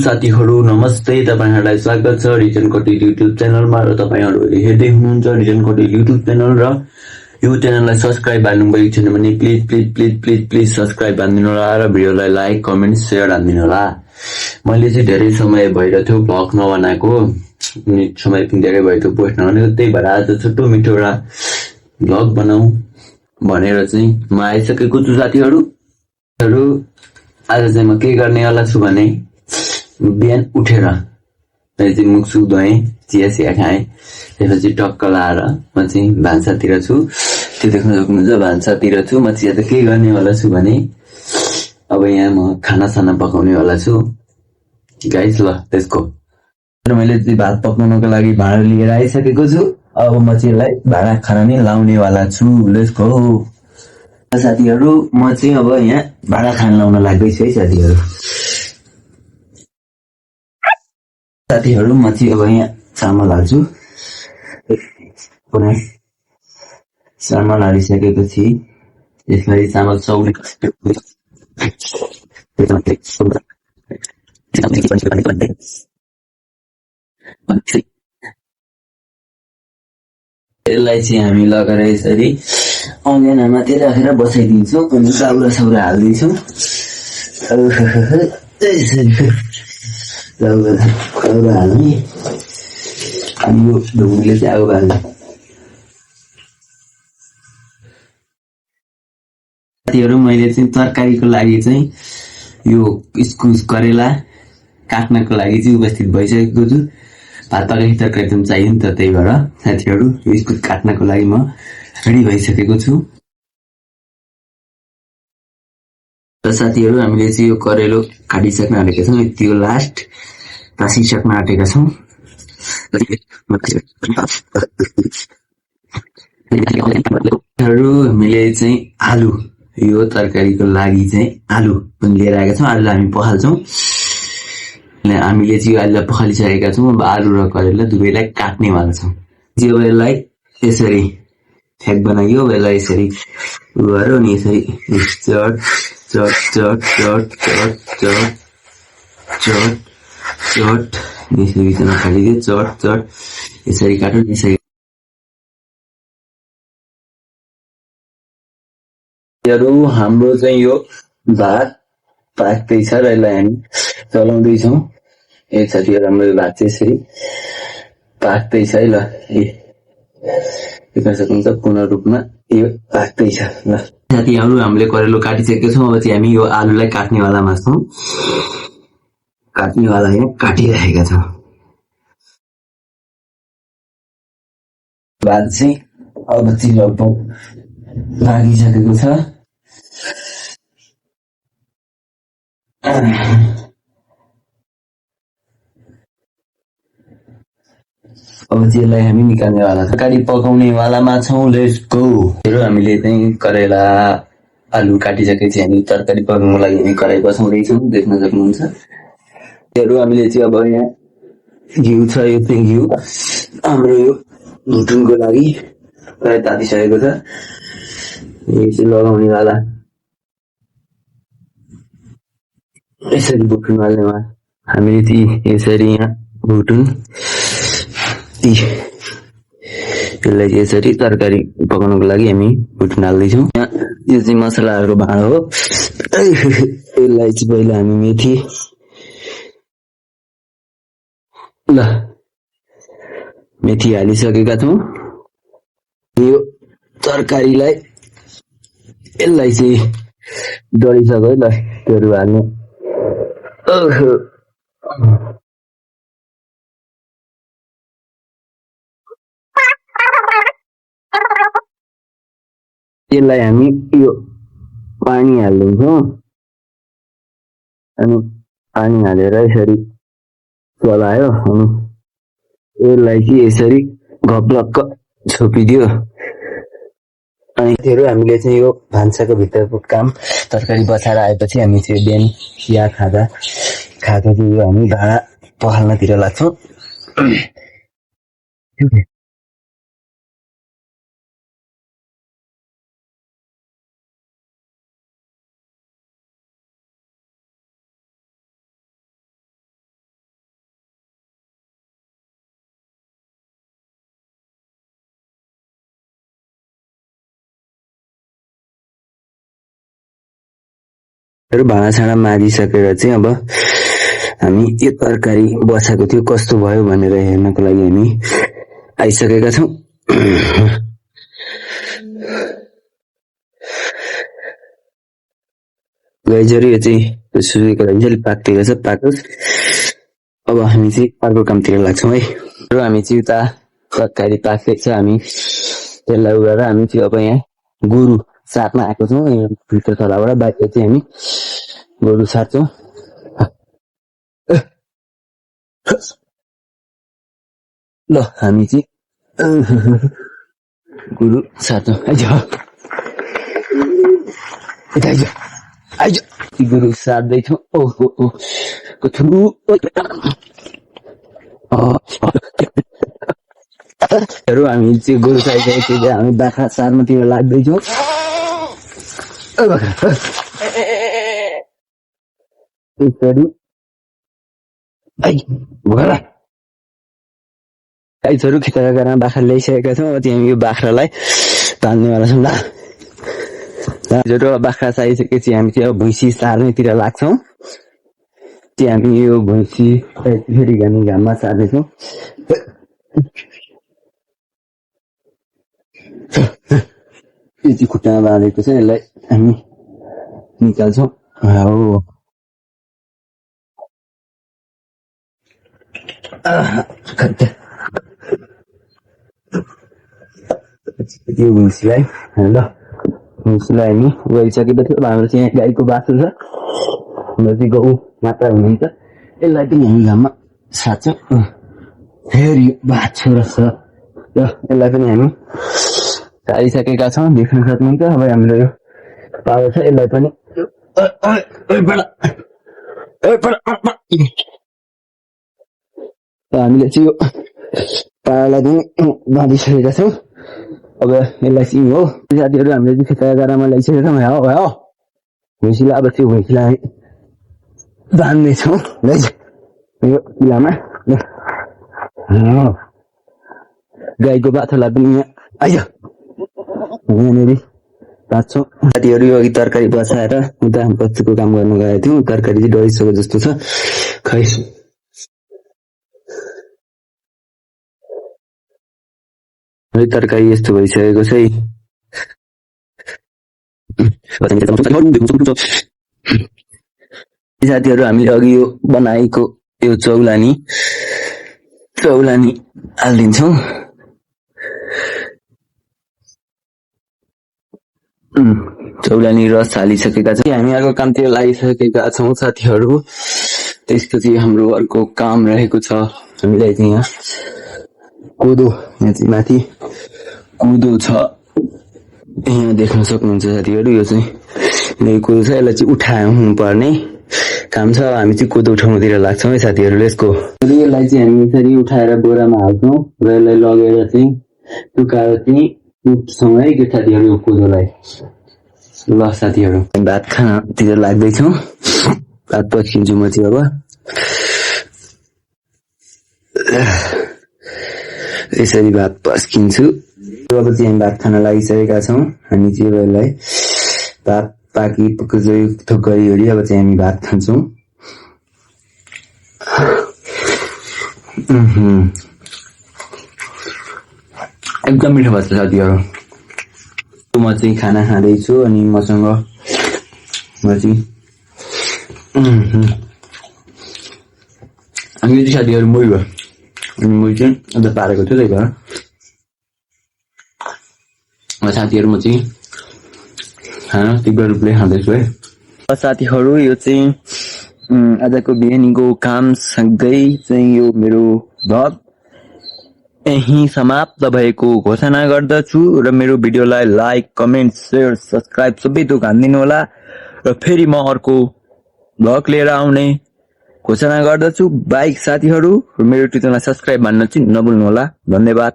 साथीहरू नमस्ते, तपाईहरुलाई स्वागत छ रिजन कटेल युट्युब च्यानलमा र तपाईहरुले हेर्दै हुनुहुन्छ रिजन कटेल युट्युब च्यानल र यो च्यानललाई सब्स्क्राइब हाल्नुभएको छैन भने प्लिज सब्स्क्राइब हान्दिनु होला र भिडियोलाई लाइक कमेन्ट शेयर हान्दिनु होला। मैले चाहिँ धेरै समय भइरहेथ्यो भ्लग नबनाएको, समय पनि धेरै भयो पोस्ट नबनाएको, त्यही भएर आज छोटो मिठो एउटा भ्लग बनाऊ भनेर चाहिँ म आइसकेको छु साथीहरू। आज चाहिँ म के गर्नेवाला छु भने बिहान उठेर चाहिँ मुख सुख धोएँ, चिया सिया खाएँ, त्यसपछि टक्क लाएर म चाहिँ भान्सातिर छु। त्यो देख्न सक्नुहुन्छ भान्सातिर छु। म चाहिँ आज के गर्नेवाला छु भने अब यहाँ म खाना साना पकाउनेवाला छु गाइस। ल त्यसको मैले चाहिँ भात पकाउनको लागि भाँडा लिएर आइसकेको छु। अब म चाहिँ यसलाई भाँडा खाना नै लाउनेवाला छु। लेट्स गो साथीहरू। म चाहिँ अब यहाँ भाँडा खाना लाउन लाग्दैछु है साथीहरू। म चाहिँ अब यहाँ चामल हाल्छु। चामल हालिसकेपछि यसलाई चामल चौले यसलाई चाहिँ हामी लगाएर यसरी अँगेनामाथि राखेर बसाइदिन्छौँ अनि दाउरा साउरा हाल्दैछौँ। दाउरा हाल्ने अनि यो ढुङ्गीले चाहिँ आगो बाल्ने। साथीहरू मैले चाहिँ तरकारीको लागि चाहिँ यो इस्कुस करेला काट्नको लागि चाहिँ उपस्थित भइसकेको छु। भात पकाएको तरकारी चाहिँ चाहियो नि त, त्यही भएर साथीहरू यो इस्कुस काट्नको लागि म रेडी भइसकेको छु। र साथीहरू हामीले चाहिँ यो करेलो काटिसक्न आँटेका छौँ, त्यो लास्ट तासिसक्न आँटेका छौँ। हामीले चाहिँ आलु, यो तरकारीको लागि चाहिँ आलु पनि लिएर आएका छौँ। आलुलाई हामी पखाल्छौँ। हामीले चाहिँ यो आलुलाई पखालिसकेका छौँ। अब आलु र करेला दुवैलाई काट्नेवाला छौँ। अब यसलाई यसरी ठ्याक बनाइयो, यसलाई यसरी गऱ्यो अनि यसरी चट चट चट चट चट चट चट चट यसरी बिचमा खालिदियो, चट चट यसरी काट्यो। यसरी हाम्रो चाहिँ यो भात पाक्दैछ र यसलाई हामी चलाउँदैछौँ। साथीहरू हाम्रो यो भात चाहिँ यसरी पाक्दैछ है। ल देख्न सक्नुहुन्छ पूर्ण रूपमा यो पाक्दैछ। ल साथीहरू हामीले करेलो काटिसकेका छौँ। अब चाहिँ हामी यो आलुलाई काट्नेवालामा छौँ। काट्नेवाला यहाँ काटिरहेका छौँ। भात चाहिँ अब चाहिँ लगभग लागिसकेको छ। अब चाहिँ यसलाई हामी निकाल्नेवाला छौँ, तरकारी पकाउनेवालामा छौँ। Let's go. हामीले चाहिँ करेला आलु काटिसकेपछि हामी तरकारी पकाउनको लागि हामी कराई बसाउँदैछौँ, देख्न सक्नुहुन्छ। हामीले चाहिँ अब यहाँ घिउ छ, यो चाहिँ घिउ हाम्रो यो भुटुनको लागि कराई तातिसकेको छ। यो चाहिँ लगाउनेवाला यसरी भुटुन हाल्नेमा हामीले चाहिँ यसरी यहाँ भुटुन यसलाई यसरी तरकारी पकाउनको लागि हामी भुटुन हाल्दैछौँ। यो चाहिँ मसलाहरूको भाँडो हो। यसलाई चाहिँ पहिला हामी मेथी मेथी हालिसकेका छौँ। यो तरकारीलाई यसलाई चाहिँ डढिसक्यो है। ल त्योहरू हाल्नु। यसलाई हामी यो पानी हालिदिन्छौँ अनि पानी हालेर यसरी चलायो अनि यसलाई चाहिँ यसरी घप्लक्क छोपिदियो। अनि त्योहरू हामीले चाहिँ यो भान्साको भित्रको काम तरकारी बसाएर आएपछि हामी चाहिँ बिहान चिया खाँदा चाहिँ यो हामी भाँडा पखाल्नतिर लाग्छौँ। भाँडासाँडा माझिसकेर चाहिँ अब हामी यो तरकारी बसाएको थियो कस्तो भयो भनेर हेर्नको लागि हामी आइसकेका छौँ। गाइजहरू यो चाहिँ सुकेको लागि चाहिँ अलिक पाक्दै रहेछ, पाकोस्। अब हामी चाहिँ अर्को कामतिर लाग्छौँ है। र हामी चाहिँ उता तरकारी पाक्दैछ, हामी त्यसलाई उगाएर हामी चाहिँ अब यहाँ गोरु सार्न आएको छौँ। भित्र तलाबाट बाहिर चाहिँ हामी गोरु सार्छौँ। ल हामी चाहिँ गोरु सार्छौँ। आइज गोरु सार्दैछौँ। हामी चाहिँ गोरु सारिसकेपछि हामी बाख्रा सार्नतिर लाग्दैछौँ। गाईहरू खेताका कारण बाख्रा ल्याइसकेका छौँ। त्यहाँ यो बाख्रालाई तान्नेवाला छौँ। ल बाख्रा सारिसकेपछि हामी चाहिँ अब भैँसी सार्नेतिर लाग्छौँ। त्यहाँ हामी यो भैँसी फेरि हामी घाममा सार्नेछौँ। यो चाहिँ खुट्टामा बाँधेको छ, यसलाई हामी निकाल्छौँ। यो भैँसीलाई ल भैँसीलाई हामी गइसकेपछि अब हाम्रो चाहिँ यहाँ गाईको बाछो छ, हाम्रो चाहिँ गउ मात्रा हुनुहुन्छ। यसलाई पनि हामी घाममा सार्छौँ। फेरि बाछो रहेछ र यसलाई पनि हामी सारिसकेका छौँ, देख्न सक्नुहुन्छ। अब हाम्रो यो पालो छ, यसलाई पनि हामीले चाहिँ यो पालालाई पनि बाँधिसकेका छौँ। अब यसलाई चाहिँ हो साथीहरू हामीले चाहिँ खेतागारामा ल्याइसकेका छौँ। भयो भैँसीलाई अब त्यो भैँसीलाई बाँध्नेछौँ यो किलामा। गाईको बाछोलाई पनि यहाँ आइज यहाँनिर बाँच्छौँ। साथीहरू यो अघि तरकारी बसाएर उता बच्चोको काम गर्न गएको थियौँ। तरकारी चाहिँ डढिसकेको जस्तो छ, खै तरकारी यस्तो भइसकेको छ है। साथीहरू हामीले अघि यो बनाएको यो चौलानी हालिदिन्छौँ। चौलानी रस हालिसकेका छौँ। हामी अर्को कामतिर लागिसकेका छौँ साथीहरू। त्यसपछि हाम्रो अर्को काम रहेको छ। हामीलाई चाहिँ यहाँ कोदो, यहाँ चाहिँ माथि कोदो छ, यहाँ देख्न सक्नुहुन्छ साथीहरू। यो चाहिँ कोदो छ, यसलाई चाहिँ उठाउनु पर्ने काम छ। हामी चाहिँ कोदो उठाउनुतिर लाग्छौँ है साथीहरू। यसको यसलाई चाहिँ हामी यसरी उठाएर बोरामा हाल्छौँ र यसलाई लगेर चाहिँ टुकाएर चाहिँ उठ्छौँ है के साथीहरू यो कोदोलाई। ल साथीहरू भात खानातिर लाग्दैछौँ। भात पस्किन्छु म चाहिँ अब। यसरी भात पस्किन्छु। अब चाहिँ हामी भात खान लागिसकेका छौँ। हामी चाहिँ यसलाई भात पाकी थोक गरी अब चाहिँ हामी भात खान्छौँ। एकदम मिठो भएको छ साथीहरू। म चाहिँ खाना खाँदैछु अनि मसँग हामी चाहिँ साथीहरू मुही भयो अनि मुही चाहिँ अन्त पारेको थियो, त्यही भएर साथीहरू म चाहिँ खाना तीव्र रूपले खाँदैछु है। साथीहरू यो चाहिँ आजको बिहानीको काम सँगै चाहिँ यो मेरो भ्लग यही समाप्त भएको घोषणा गर्दछु। र मेरो भिडियोलाई लाइक, कमेन्ट, शेयर, सब्सक्राइब सबै थोक हानिदिनु होला। र फेरि म अर्को भ्लग लिएर आउने घोषणा गर्दछु। बाइक साथीहरू, मेरो ट्युटोरियललाई सब्सक्राइब भन्न चाहिँ नभुल्नु होला। धन्यवाद।